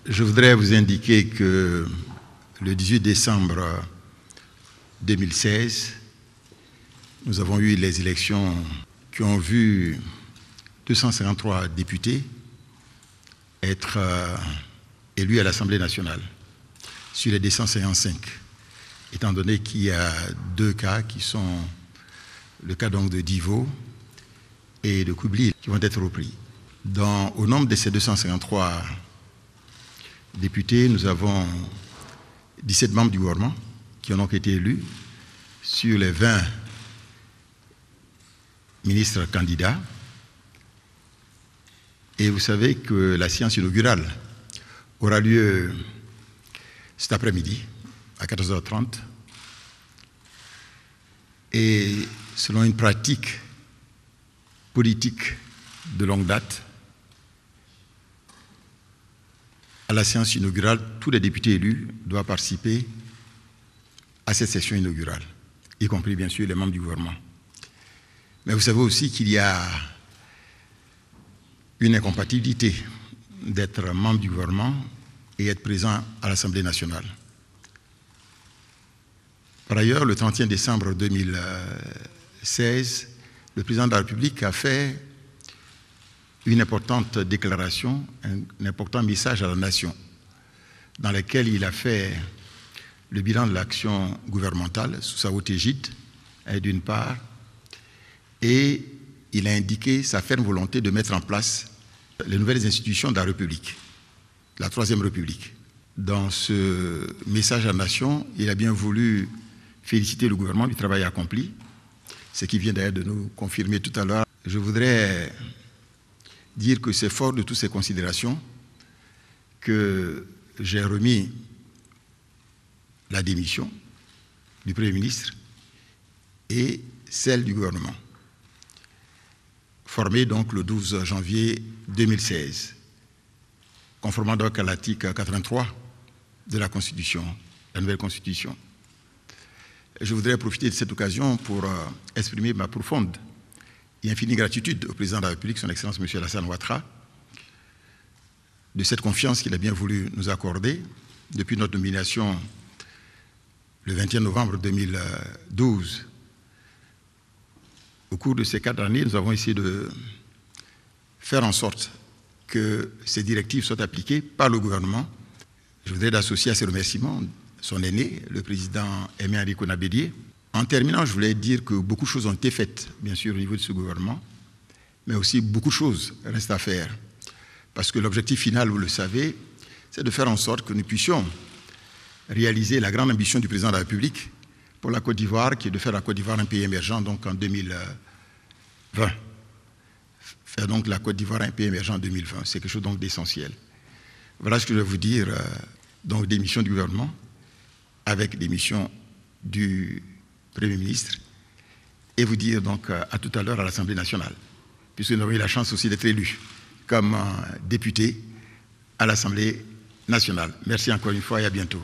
Je voudrais vous indiquer que le 18 décembre 2016, nous avons eu les élections qui ont vu 253 députés être élus à l'Assemblée nationale sur les 255, étant donné qu'il y a deux cas qui sont le cas donc de Divo et de Koubli qui vont être repris. Au nombre de ces 253 députés, nous avons 17 membres du gouvernement qui ont donc été élus sur les 20 ministres candidats. Et vous savez que la séance inaugurale aura lieu cet après-midi à 14h30. Et selon une pratique politique de longue date, à la séance inaugurale, tous les députés élus doivent participer à cette session inaugurale, y compris bien sûr les membres du gouvernement. Mais vous savez aussi qu'il y a une incompatibilité d'être membre du gouvernement et être présent à l'Assemblée nationale. Par ailleurs, le 31 décembre 2016, le président de la République a fait une importante déclaration, un important message à la nation, dans lequel il a fait le bilan de l'action gouvernementale sous sa haute égide, d'une part, et il a indiqué sa ferme volonté de mettre en place les nouvelles institutions de la République, la Troisième République. Dans ce message à la nation, il a bien voulu féliciter le gouvernement du travail accompli, ce qui vient d'ailleurs de nous confirmer tout à l'heure. Je voudrais dire que c'est fort de toutes ces considérations que j'ai remis la démission du Premier ministre et celle du gouvernement, formée donc le 12 janvier 2016, conformément donc à l'article 83 de la Constitution, la nouvelle Constitution. Je voudrais profiter de cette occasion pour exprimer ma profonde et infinie gratitude au président de la République, son Excellence M. Alassane Ouattara, de cette confiance qu'il a bien voulu nous accorder depuis notre nomination le 21 novembre 2012. Au cours de ces 4 années, nous avons essayé de faire en sorte que ces directives soient appliquées par le gouvernement. Je voudrais associer à ces remerciements son aîné, le président Aimé Henri Konan-Bédié. En terminant, je voulais dire que beaucoup de choses ont été faites, bien sûr, au niveau de ce gouvernement, mais aussi beaucoup de choses restent à faire. Parce que l'objectif final, vous le savez, c'est de faire en sorte que nous puissions réaliser la grande ambition du président de la République pour la Côte d'Ivoire, qui est de faire la Côte d'Ivoire un pays émergent donc en 2020. Faire donc la Côte d'Ivoire un pays émergent en 2020, c'est quelque chose donc d'essentiel. Voilà ce que je vais vous dire donc des missions du gouvernement avec des missions du Premier ministre et vous dire donc à tout à l'heure à l'Assemblée nationale, puisque nous avons eu la chance aussi d'être élus comme députés à l'Assemblée nationale. Merci encore une fois et à bientôt.